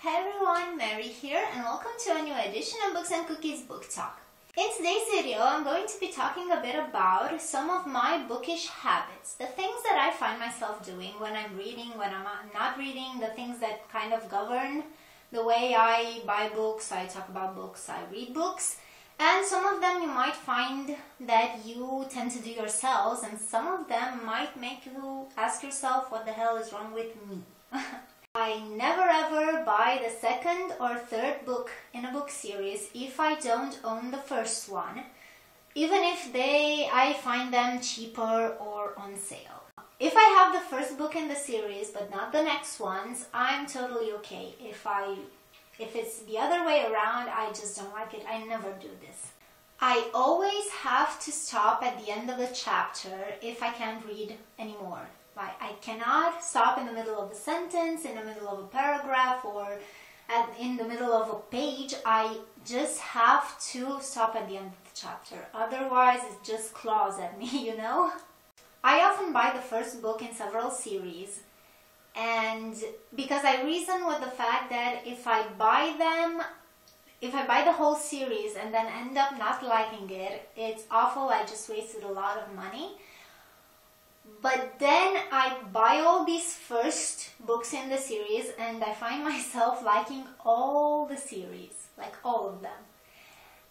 Hi everyone, Mary here and welcome to a new edition of Books and Cookies Book Talk. In today's video, I'm going to be talking a bit about some of my bookish habits, the things that I find myself doing when I'm reading, when I'm not reading, the things that kind of govern the way I buy books, I talk about books, I read books, and some of them you might find that you tend to do yourselves, and some of them might make you ask yourself what the hell is wrong with me. I never ever buy the second or third book in a book series if I don't own the first one, even if I find them cheaper or on sale. If I have the first book in the series but not the next ones, I'm totally okay. If it's the other way around, I just don't like it. I never do this. I always have to stop at the end of a chapter if I can't read anymore. I cannot stop in the middle of a sentence, in the middle of a paragraph, or in the middle of a page. I just have to stop at the end of the chapter. Otherwise, it just claws at me, you know? I often buy the first book in several series, and because I reason with the fact that if I buy the whole series and then end up not liking it, it's awful. I just wasted a lot of money. But then I buy all these first books in the series and I find myself liking all the series, like all of them.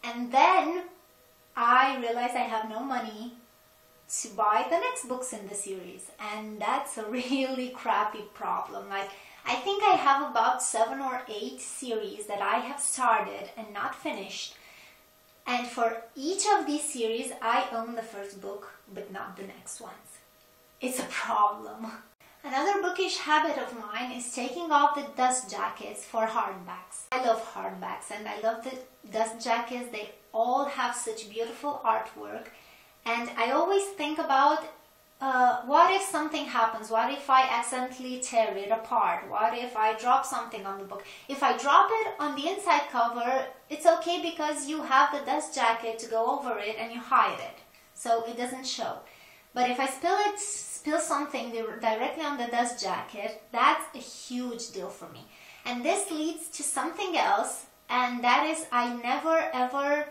And then I realize I have no money to buy the next books in the series, and that's a really crappy problem. I think I have about 7 or 8 series that I have started and not finished, and for each of these series I own the first book but not the next ones. It's a problem. Another bookish habit of mine is taking off the dust jackets for hardbacks. I love hardbacks and I love the dust jackets. They all have such beautiful artwork, and I always think about what if something happens? What if I accidentally tear it apart? What if I drop something on the book? If I drop it on the inside cover, it's okay because you have the dust jacket to go over it and you hide it, so it doesn't show. But if I spill something directly on the dust jacket, that's a huge deal for me. And this leads to something else, and that is I never ever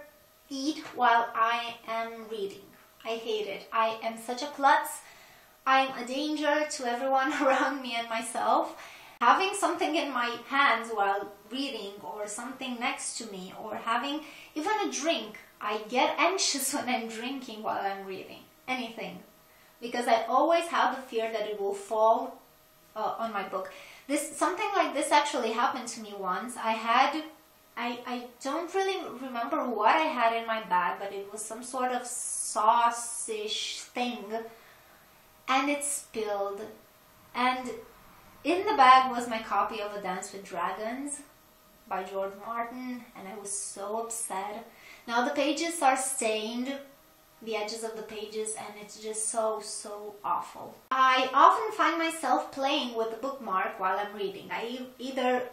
eat while I am reading. I hate it. I am such a klutz. I am a danger to everyone around me and myself. Having something in my hands while reading, or something next to me, or having even a drink, I get anxious when I'm drinking while I'm reading. Anything, because I always have the fear that it will fall on my book. Something like this actually happened to me once. I don't really remember what I had in my bag, but it was some sort of sauce-ish thing, and it spilled. And in the bag was my copy of A Dance with Dragons by George Martin, and I was so upset. Now the pages are stained, the edges of the pages, and it's just so awful. I often find myself playing with the bookmark while I'm reading. I either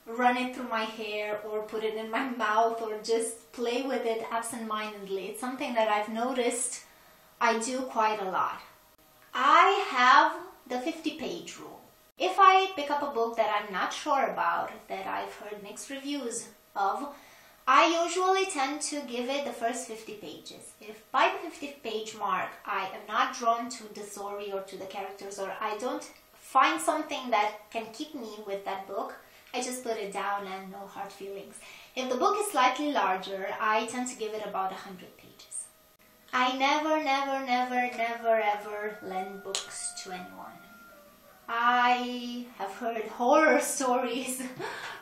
run it through my hair or put it in my mouth or just play with it absent-mindedly. It's something that I've noticed I do quite a lot. I have the 50-page rule. If I pick up a book that I'm not sure about, that I've heard mixed reviews of, I usually tend to give it the first 50 pages. If by the 50th page mark I am not drawn to the story or to the characters, or I don't find something that can keep me with that book, I just put it down and no hard feelings. If the book is slightly larger, I tend to give it about 100 pages. I never ever lend books to anyone. I have heard horror stories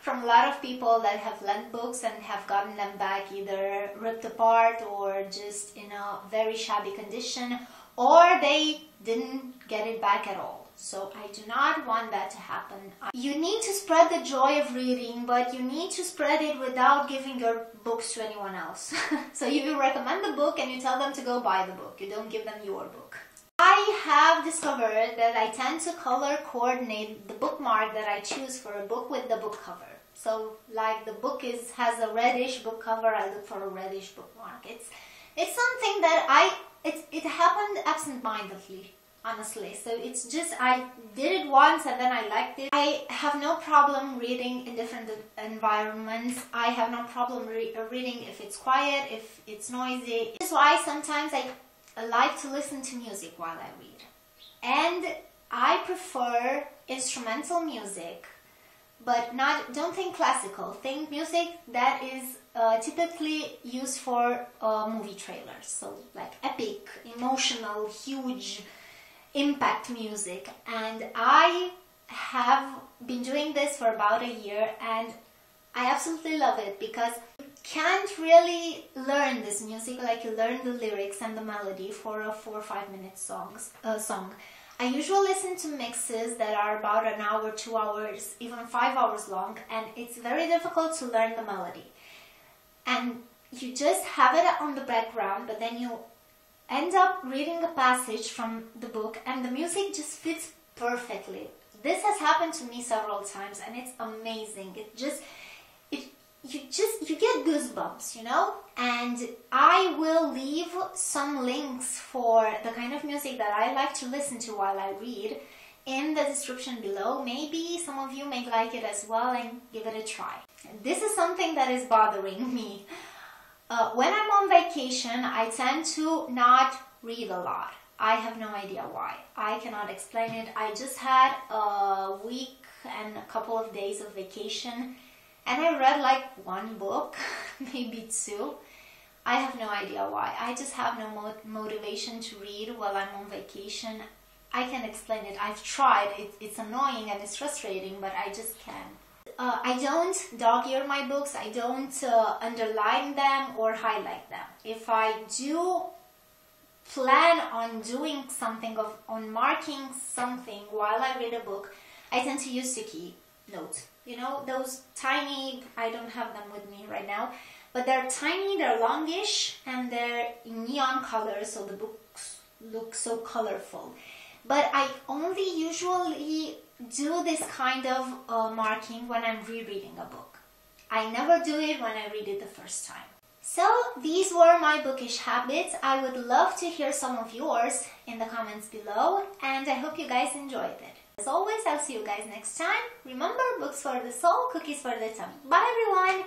from a lot of people that have lent books and have gotten them back either ripped apart or just in a very shabby condition, or they didn't get it back at all. So I do not want that to happen. You need to spread the joy of reading, but you need to spread it without giving your books to anyone else. So you recommend the book and you tell them to go buy the book. You don't give them your book. I have discovered that I tend to color coordinate the bookmark that I choose for a book with the book cover. So like the book has a reddish book cover, I look for a reddish bookmark. It's something that it happened absent-mindedly. honestly. So it's just, I did it once and then I liked it. I have no problem reading in different environments. I have no problem reading if it's quiet, if it's noisy. That's why sometimes I like to listen to music while I read. And I prefer instrumental music, but don't think classical. Think music that is typically used for movie trailers. So like epic, emotional, huge impact music. And I have been doing this for about a year and I absolutely love it, because you can't really learn this music like you learn the lyrics and the melody for a 4 or 5 minute song. I usually listen to mixes that are about an hour, 2 hours, even 5 hours long, and it's very difficult to learn the melody. And you just have it on the background, but then you end up reading a passage from the book and the music just fits perfectly. This has happened to me several times and it's amazing. You get goosebumps, you know? And I will leave some links for the kind of music that I like to listen to while I read in the description below. Maybe some of you may like it as well and give it a try. This is something that is bothering me. When I'm on vacation, I tend to not read a lot. I have no idea why. I cannot explain it. I just had a week and a couple of days of vacation and I read like 1 book, maybe 2. I have no idea why. I just have no motivation to read while I'm on vacation. I can't explain it. I've tried. It's annoying and it's frustrating, but I just can't. I don't dog-ear my books. I don't underline them or highlight them. If I do plan on doing something, on marking something while I read a book, I tend to use sticky notes. You know, those tiny, I don't have them with me right now, but they're tiny, they're longish, and they're in neon colors, so the books look so colorful. But I only usually do this kind of marking when I'm rereading a book. I never do it when I read it the first time. So these were my bookish habits. I would love to hear some of yours in the comments below, and I hope you guys enjoyed it. As always, I'll see you guys next time. Remember, books for the soul, cookies for the tummy. Bye everyone!